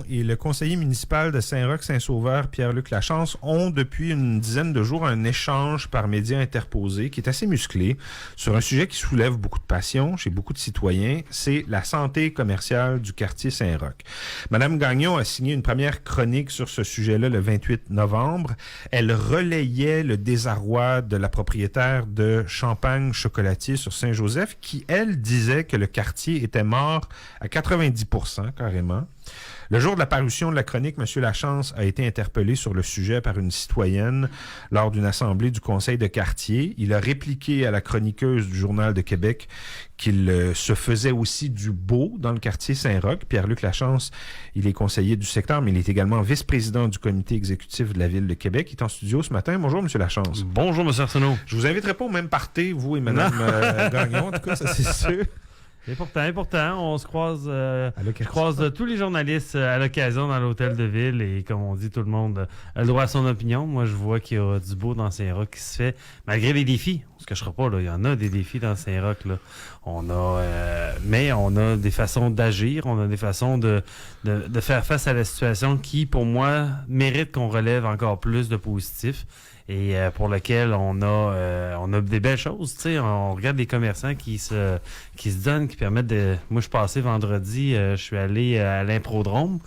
Et le conseiller municipal de Saint-Roch-Saint-Sauveur, Pierre-Luc Lachance, ont depuis une dizaine de jours un échange par médias interposés qui est assez musclé sur un sujet qui soulève beaucoup de passion chez beaucoup de citoyens, c'est la santé commerciale du quartier Saint-Roch. Madame Gagnon a signé une première chronique sur ce sujet-là le 28 novembre. Elle relayait le désarroi de la propriétaire de Champagne Chocolatier sur Saint-Joseph qui, elle, disait que le quartier était mort à 90% carrément. Le jour de la parution de la chronique, M. Lachance a été interpellé sur le sujet par une citoyenne lors d'une assemblée du conseil de quartier. Il a répliqué à la chroniqueuse du Journal de Québec qu'il se faisait aussi du beau dans le quartier Saint-Roch. Pierre-Luc Lachance, il est conseiller du secteur, mais il est également vice-président du comité exécutif de la Ville de Québec. Il est en studio ce matin. Bonjour, M. Lachance. Bonjour, M. Arsenault. Je vous inviterai pas au même party, vous et Mme Gagnon, en tout cas, ça c'est sûr. Et pourtant, on se croise, je croise tous les journalistes à l'occasion dans l'hôtel de ville et comme on dit, tout le monde a le droit à son opinion. Moi, je vois qu'il y a du beau dans Saint-Roch qui se fait, malgré les défis. On se cachera pas, là, il y en a des défis dans Saint-Roch, là. Mais on a des façons d'agir, on a des façons de faire face à la situation qui, pour moi, mérite qu'on relève encore plus de positifs. Et pour lequel on a des belles choses, tu sais, on regarde des commerçants qui se donnent, qui permettent de... Moi, je suis passé vendredi, je suis allé à l'Improdrome,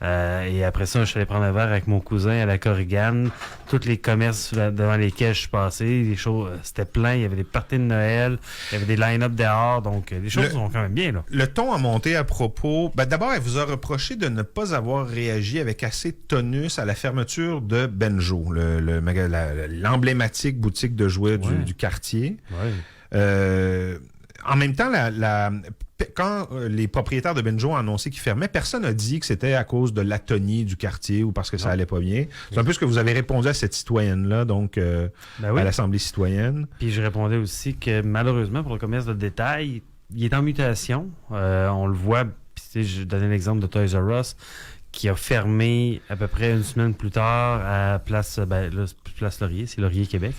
et après ça, je suis allé prendre un verre avec mon cousin à la Corrigane. Tous les commerces devant lesquels je suis passé, les choses, c'était plein, il y avait des parties de Noël, il y avait des line-up dehors, donc les choses sont quand même bien, là. Le ton a monté à propos... d'abord, elle vous a reproché de ne pas avoir réagi avec assez de tonus à la fermeture de Benjo, l'emblématique boutique de jouets du quartier. Ouais. En même temps, quand les propriétaires de Benjo ont annoncé qu'ils fermaient, personne n'a dit que c'était à cause de l'atonie du quartier ou parce que ça allait pas bien. C'est un peu ce que vous avez répondu à cette citoyenne-là, donc à l'Assemblée citoyenne. Puis je répondais aussi que malheureusement, pour le commerce de détail, il est en mutation. On le voit, puis je donnais l'exemple de Toys R Us, qui a fermé à peu près une semaine plus tard à Place Laurier, c'est Laurier Québec.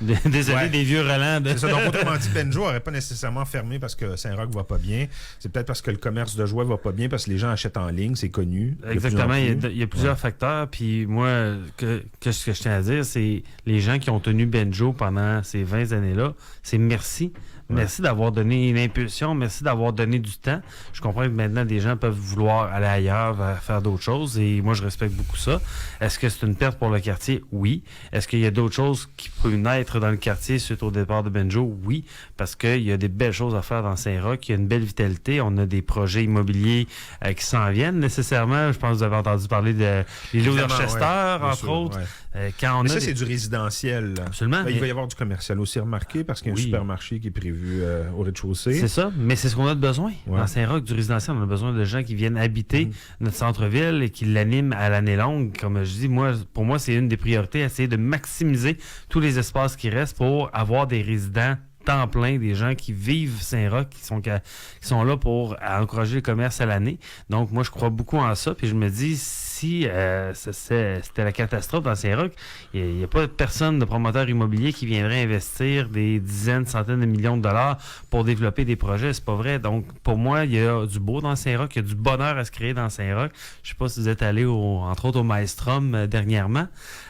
Désolé des vieux relents. C'est ça, donc autrement dit, Benjo n'aurait pas nécessairement fermé parce que Saint-Roch va pas bien. C'est peut-être parce que le commerce de jouets va pas bien, parce que les gens achètent en ligne, c'est connu. Exactement, il y a plusieurs facteurs. Puis moi, ce que je tiens à dire, c'est les gens qui ont tenu Benjo pendant ces 20 années-là, c'est merci. Merci d'avoir donné une impulsion, merci d'avoir donné du temps. Je comprends que maintenant, des gens peuvent vouloir aller ailleurs, faire d'autres choses, et moi, je respecte beaucoup ça. Est-ce que c'est une perte pour le quartier? Oui. Est-ce qu'il y a d'autres choses qui peuvent naître dans le quartier suite au départ de Benjo? Oui, parce qu'il y a des belles choses à faire dans Saint-Roch, il y a une belle vitalité, on a des projets immobiliers qui s'en viennent nécessairement. Je pense que vous avez entendu parler de l'îlot d'Orchester, entre autres. Mais ça, c'est du résidentiel. Absolument. Il va y avoir du commercial aussi remarqué, parce qu'il y a un supermarché qui est prévu au rez-de-chaussée. C'est ça, mais c'est ce qu'on a de besoin. Dans Saint-Roch, du résidentiel, on a besoin de gens qui viennent habiter notre centre-ville et qui l'animent à l'année longue. Comme je dis, pour moi, c'est une des priorités, essayer de maximiser tous les espaces qui restent pour avoir des résidents temps plein, des gens qui vivent Saint-Roch, qui sont là pour encourager le commerce à l'année. Donc, moi, je crois beaucoup en ça, puis je me dis, si c'était la catastrophe dans Saint-Roch, il n'y a pas personne de promoteur immobilier qui viendrait investir des dizaines, centaines de millions de dollars pour développer des projets. C'est pas vrai. Donc, pour moi, il y a du beau dans Saint-Roch, il y a du bonheur à se créer dans Saint-Roch. Je sais pas si vous êtes allé, entre autres, au Maelstrom dernièrement.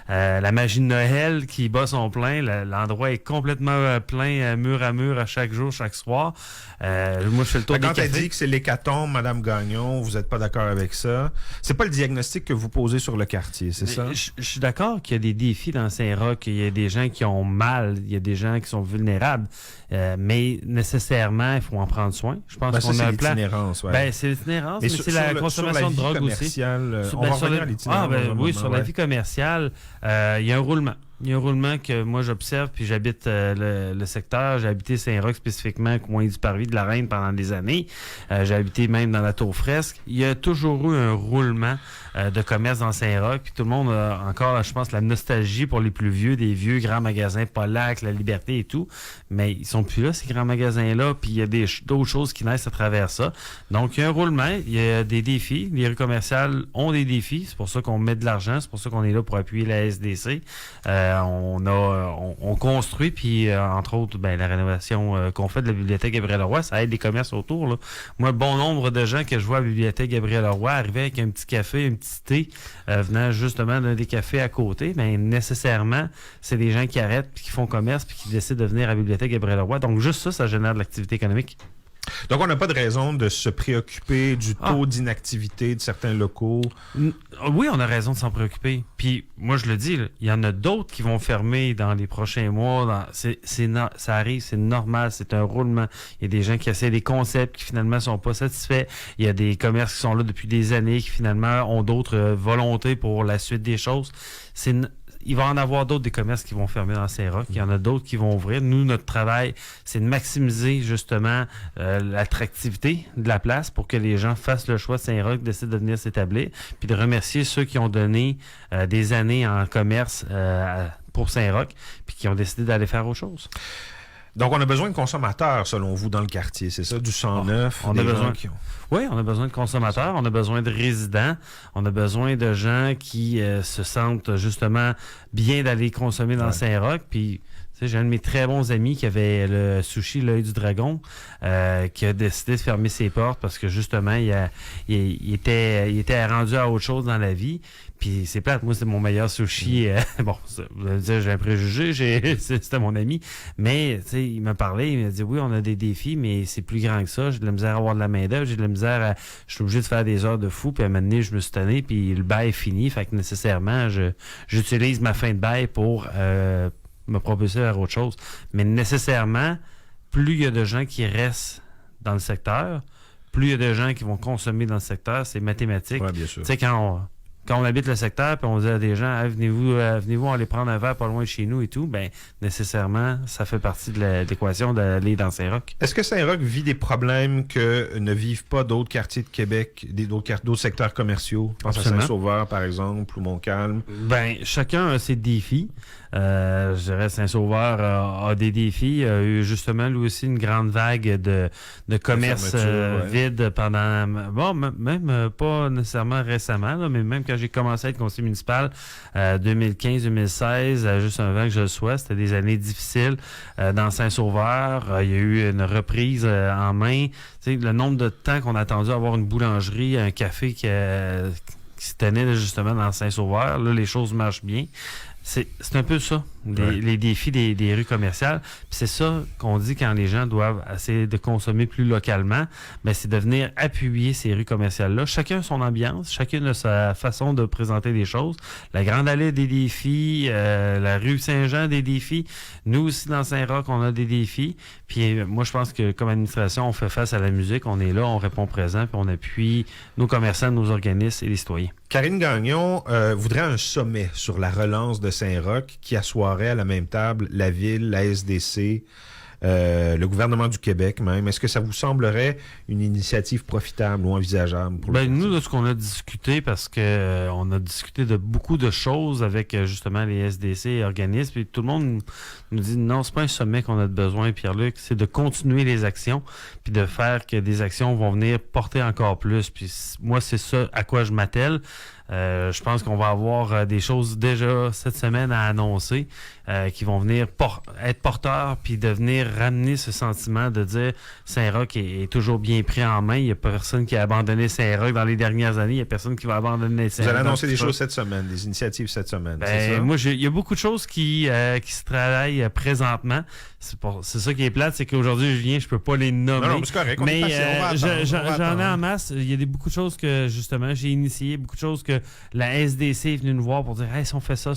La magie de Noël qui bat son plein. L'endroit est complètement plein, mur à mur, à chaque jour, chaque soir. Moi, je fais le tour des cafés. Quand elle dit que c'est l'hécatombe, Mme Gagnon, vous n'êtes pas d'accord avec ça. C'est pas le diagnostic que vous posez sur le quartier, c'est ça? Je suis d'accord qu'il y a des défis dans Saint-Roch, qu'il y a des gens qui ont mal, il y a des gens qui sont vulnérables, mais nécessairement, il faut en prendre soin. Je pense qu'on a un plan. C'est l'itinérance, mais c'est la consommation de drogue aussi. On va revenir à l'itinérance. Oui, sur la vie commerciale, il y a un roulement. Il y a un roulement que moi j'observe, puis j'habite le secteur. J'ai habité Saint-Roch spécifiquement, coin du Parvis de la Reine pendant des années. J'ai habité même dans la Tour Fresque. Il y a toujours eu un roulement de commerce dans Saint-Roch. Puis tout le monde a encore, je pense, la nostalgie pour les plus vieux, des vieux grands magasins Polac, La Liberté et tout. Mais ils sont plus là, ces grands magasins-là. Puis il y a d'autres choses qui naissent à travers ça. Donc il y a un roulement, il y a des défis. Les rues commerciales ont des défis. C'est pour ça qu'on met de l'argent. C'est pour ça qu'on est là pour appuyer la SDC. On construit, puis entre autres, la rénovation qu'on fait de la bibliothèque Gabriel-Leroy, ça aide les commerces autour. Là. Moi, bon nombre de gens que je vois à la bibliothèque Gabriel-Leroy arriver avec un petit café, un petit thé, venant justement d'un des cafés à côté, nécessairement, c'est des gens qui arrêtent, puis qui font commerce, puis qui décident de venir à la bibliothèque Gabriel-Leroy. Donc, juste ça génère de l'activité économique. Donc, on n'a pas de raison de se préoccuper du taux d'inactivité de certains locaux. Oui, on a raison de s'en préoccuper. Puis, moi, je le dis, il y en a d'autres qui vont fermer dans les prochains mois. Ça arrive, c'est normal, c'est un roulement. Il y a des gens qui essaient des concepts qui, finalement, sont pas satisfaits. Il y a des commerces qui sont là depuis des années qui, finalement, ont d'autres volontés pour la suite des choses. Il va en avoir d'autres des commerces qui vont fermer dans Saint-Roch. Il y en a d'autres qui vont ouvrir. Nous, notre travail, c'est de maximiser justement l'attractivité de la place pour que les gens fassent le choix de Saint-Roch, décident de venir s'établir, puis de remercier ceux qui ont donné des années en commerce pour Saint-Roch, puis qui ont décidé d'aller faire autre chose. Donc, on a besoin de consommateurs, selon vous, dans le quartier, c'est ça? Du 109? On a besoin. Oui, on a besoin de consommateurs, on a besoin de résidents, on a besoin de gens qui se sentent justement bien d'aller consommer dans Saint-Roch. Puis, tu sais, j'ai un de mes très bons amis qui avait le sushi L'Œil du Dragon, qui a décidé de fermer ses portes parce que justement, il était rendu à autre chose dans la vie. Puis c'est plate, moi c'est mon meilleur sushi. Bon, vous allez dire, j'ai un préjugé, c'était mon ami. Mais tu sais, il m'a parlé, il m'a dit oui, on a des défis, mais c'est plus grand que ça. J'ai de la misère à avoir de la main-d'œuvre, j'ai de la misère je suis obligé de faire des heures de fou, puis à un moment donné, je me suis tanné, puis le bail est fini. Fait que nécessairement, j'utilise ma fin de bail pour me propulser vers autre chose. Mais nécessairement, plus il y a de gens qui restent dans le secteur, plus il y a de gens qui vont consommer dans le secteur, c'est mathématique. Oui, bien sûr. Tu sais, quand on habite le secteur, puis on dit à des gens, venez-vous aller prendre un verre pas loin de chez nous et tout, nécessairement, ça fait partie de l'équation d'aller dans Saint-Roch. Est-ce que Saint-Roch vit des problèmes que ne vivent pas d'autres quartiers de Québec, d'autres secteurs commerciaux? Je pense à Saint-Sauveur, par exemple, ou Montcalm. Chacun a ses défis. Je dirais Saint-Sauveur a des défis. Il y a eu justement, lui aussi, une grande vague de commerce vide pendant... Bon, même pas nécessairement récemment, là, mais même quand j'ai commencé à être conseiller municipal, 2015-2016, juste avant que je le sois, c'était des années difficiles dans Saint-Sauveur. Il y a eu une reprise en main. Tu sais, le nombre de temps qu'on a attendu à avoir une boulangerie, un café qui se tenait là, justement dans Saint-Sauveur, là, les choses marchent bien. C'est un peu ça, les défis des rues commerciales. Puis c'est ça qu'on dit quand les gens doivent essayer de consommer plus localement, c'est de venir appuyer ces rues commerciales-là. Chacun a son ambiance, chacun a sa façon de présenter les choses. La Grande Allée a des défis, la rue Saint-Jean a des défis. Nous aussi, dans Saint-Roch, on a des défis. Puis moi, je pense que comme administration, on fait face à la musique, on est là, on répond présent, puis on appuie nos commerçants, nos organismes et les citoyens. Karine Gagnon voudrait un sommet sur la relance de Saint-Roch qui assoirait à la même table la Ville, la SDC, le gouvernement du Québec même. Est-ce que ça vous semblerait une initiative profitable ou envisageable pour nous, de ce qu'on a discuté, parce que on a discuté de beaucoup de choses avec justement les SDC et organismes, puis tout le monde nous dit non, c'est pas un sommet qu'on a besoin, Pierre-Luc, c'est de continuer les actions, puis de faire que des actions vont venir porter encore plus. Puis moi, c'est ça à quoi je m'attelle. Je pense qu'on va avoir des choses déjà cette semaine à annoncer qui vont venir être porteurs puis de venir ramener ce sentiment de dire Saint-Roch est toujours bien pris en main. Il n'y a personne qui a abandonné Saint-Roch dans les dernières années. Il n'y a personne qui va abandonner Saint-Roch. Vous allez annoncer des choses cette semaine, des initiatives cette semaine, c'est ça? Moi, il y a beaucoup de choses qui se travaillent présentement. C'est ça qui est plate, c'est qu'aujourd'hui, Julien, je peux pas les nommer. Non, c'est correct. Mais j'en ai en masse. Il y a beaucoup de choses que, justement, j'ai initié, beaucoup de choses que la SDC est venue nous voir pour dire « Hey, si on fait ça,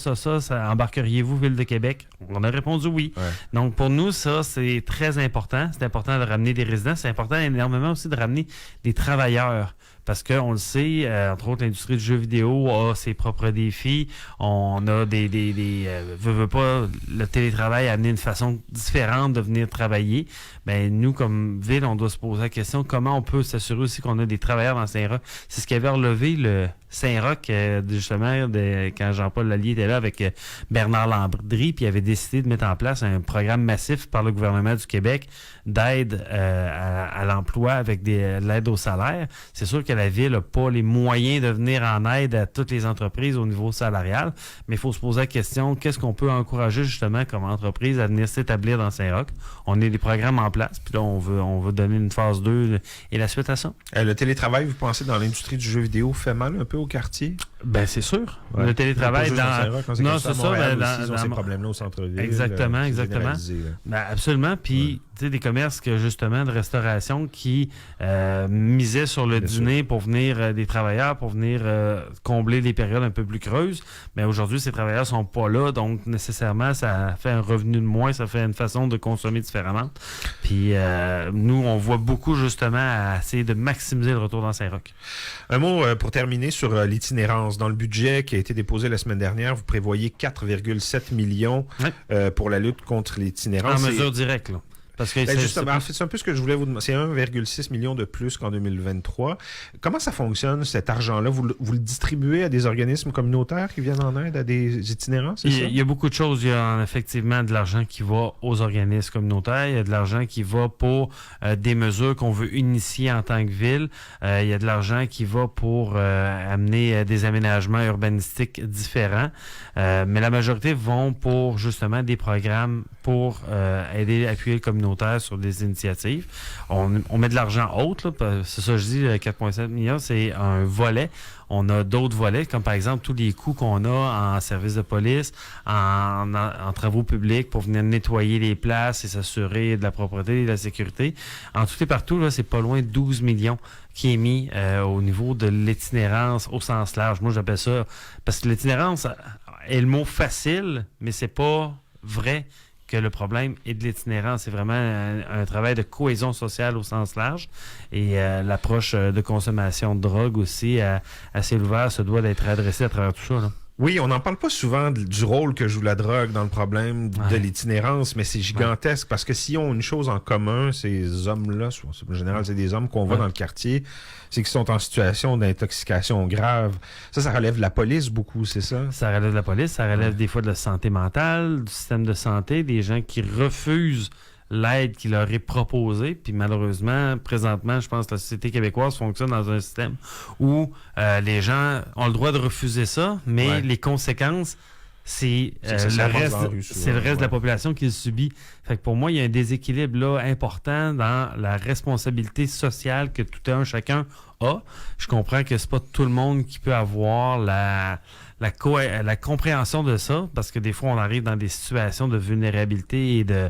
embarqueriez-vous, Ville de Québec? » On a répondu oui. Ouais. Donc, pour nous, ça, c'est très important. C'est important de ramener des résidents. C'est important énormément aussi de ramener des travailleurs. Parce qu'on le sait, entre autres, l'industrie du jeu vidéo a ses propres défis. On a veut pas, le télétravail a amené une façon différente de venir travailler. Nous, comme ville, on doit se poser la question comment on peut s'assurer aussi qu'on a des travailleurs dans Saint-Roch. C'est ce qui avait relevé Saint-Roch, justement, quand Jean-Paul Lallier était là avec Bernard Landry, puis il avait décidé de mettre en place un programme massif par le gouvernement du Québec d'aide à l'emploi avec l'aide au salaire. C'est sûr que la Ville n'a pas les moyens de venir en aide à toutes les entreprises au niveau salarial, mais il faut se poser la question, qu'est-ce qu'on peut encourager justement comme entreprise à venir s'établir dans Saint-Roch? On a des programmes en place, puis là, on veut donner une phase 2 et la suite à ça. Le télétravail, vous pensez, dans l'industrie du jeu vidéo, fait mal un peu au quartier? Ben c'est sûr. Ouais. Le télétravail non, c'est ça. Ils ont ces problèmes-là au centre-ville. Exactement. Ben, absolument. Puis, tu sais, des commerces que justement de restauration qui misaient sur le dîner pour venir des travailleurs, pour venir combler les périodes un peu plus creuses. Mais aujourd'hui, ces travailleurs sont pas là, donc nécessairement, ça fait un revenu de moins, ça fait une façon de consommer différemment. Puis, nous, on voit beaucoup justement à essayer de maximiser le retour dans Saint-Roch. Un mot pour terminer sur l'itinérance. Dans le budget qui a été déposé la semaine dernière, vous prévoyez 4,7 millions pour la lutte contre l'itinérance. En mesure directe, là. Parce que justement, c'est un peu ce que je voulais vous demander. C'est 1,6 million de plus qu'en 2023. Comment ça fonctionne, cet argent-là? Vous le distribuez à des organismes communautaires qui viennent en aide à des itinérants, c'est ça? Il y a beaucoup de choses. Il y a effectivement de l'argent qui va aux organismes communautaires. Il y a de l'argent qui va pour des mesures qu'on veut initier en tant que ville. Il y a de l'argent qui va pour amener des aménagements urbanistiques différents. Mais la majorité vont pour justement des programmes pour aider à appuyer le communautaire sur des initiatives. On met de l'argent autre, là, c'est ça que je dis, 4,7 millions, c'est un volet. On a d'autres volets, comme par exemple tous les coûts qu'on a en service de police, en travaux publics pour venir nettoyer les places et s'assurer de la propreté et de la sécurité. En tout et partout, là, c'est pas loin de 12 millions qui est mis au niveau de l'itinérance au sens large. Moi, j'appelle ça... Parce que l'itinérance est le mot facile, mais c'est pas vrai que le problème est de l'itinérance. C'est vraiment un travail de cohésion sociale au sens large. Et l'approche de consommation de drogue aussi, à ciel ouvert, se doit d'être adressée à travers tout ça, là. Oui, on n'en parle pas souvent du rôle que joue la drogue dans le problème de l'itinérance, mais c'est gigantesque parce que s'ils ont une chose en commun, ces hommes-là, en général, c'est des hommes qu'on voit dans le quartier, c'est qu'ils sont en situation d'intoxication grave. Ça relève de la police beaucoup, c'est ça? Ça relève de la police, ça relève des fois de la santé mentale, du système de santé, des gens qui refusent l'aide qui leur est proposée. Puis malheureusement, présentement, je pense que la société québécoise fonctionne dans un système où les gens ont le droit de refuser ça, mais les conséquences, c'est le reste de la population qui le subit. Fait que pour moi, il y a un déséquilibre là important dans la responsabilité sociale que tout un chacun a. Je comprends que c'est pas tout le monde qui peut avoir la compréhension de ça, parce que des fois, on arrive dans des situations de vulnérabilité et de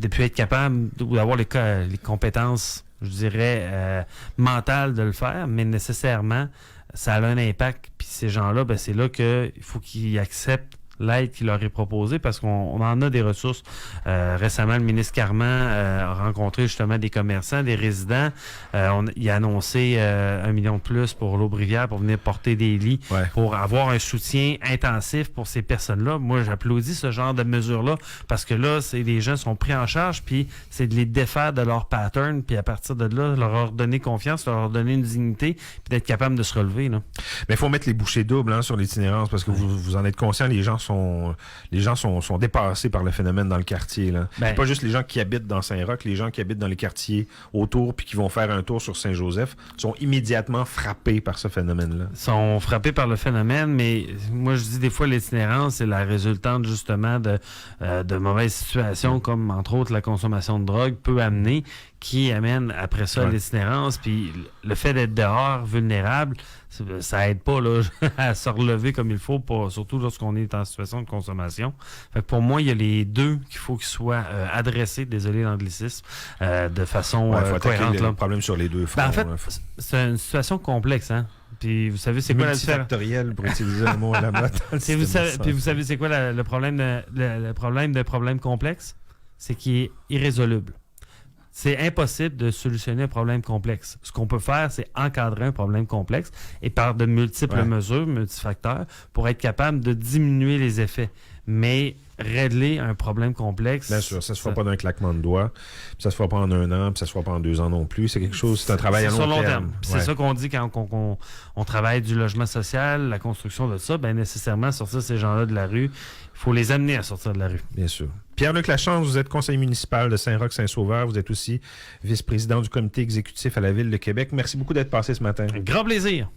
plus être capable d'avoir les compétences, je dirais, mentales de le faire, mais nécessairement, ça a un impact. Puis ces gens-là, ben, c'est là qu'il faut qu'ils acceptent l'aide qui leur est proposée parce qu'on en a des ressources. Récemment, le ministre Carman a rencontré justement des commerçants, des résidents. Il a annoncé 1 million de plus pour l'Aubrivière pour venir porter des lits, pour avoir un soutien intensif pour ces personnes-là. Moi, j'applaudis ce genre de mesures-là parce que là, les gens sont pris en charge, puis c'est de les défaire de leur pattern, puis à partir de là, leur donner confiance, leur donner une dignité, puis d'être capable de se relever, là. Mais il faut mettre les bouchées doubles sur l'itinérance parce que vous en êtes conscient, les gens sont dépassés par le phénomène dans le quartier, là. C'est pas juste les gens qui habitent dans Saint-Roch, les gens qui habitent dans les quartiers autour puis qui vont faire un tour sur Saint-Joseph sont immédiatement frappés par ce phénomène-là. Ils sont frappés par le phénomène, mais moi je dis des fois l'itinérance, c'est la résultante justement de mauvaises situations comme entre autres la consommation de drogue peut amener, qui amène après ça l'itinérance. Puis le fait d'être dehors, vulnérable, ça aide pas là, à se relever comme il faut, surtout lorsqu'on est en situation de consommation. Fait que pour moi, il y a les deux qu'il faut qu'ils soient adressés, désolé l'anglicisme, de façon cohérente. Le problème sur les deux fronts. En fait, c'est une situation complexe, hein. Puis vous savez c'est quoi la différence pour utiliser un mot à la mode. Puis vous savez c'est quoi le problème de problème complexe, c'est qu'il est irrésoluble. c'est impossible de solutionner un problème complexe. Ce qu'on peut faire, c'est encadrer un problème complexe et par de multiples mesures, multifacteurs, pour être capable de diminuer les effets. Mais régler un problème complexe... Bien sûr, ça se fera pas d'un claquement de doigts, puis ça se fera pas en 1 an, puis ça se fera pas en 2 ans non plus. C'est quelque chose, c'est un travail à long terme. C'est ça qu'on dit quand on travaille du logement social, la construction de ça, bien nécessairement sortir ces gens-là de la rue, il faut les amener à sortir de la rue. Bien sûr. Pierre-Luc Lachance, vous êtes conseiller municipal de Saint-Roch-Saint-Sauveur. Vous êtes aussi vice-président du comité exécutif à la Ville de Québec. Merci beaucoup d'être passé ce matin. Un grand plaisir.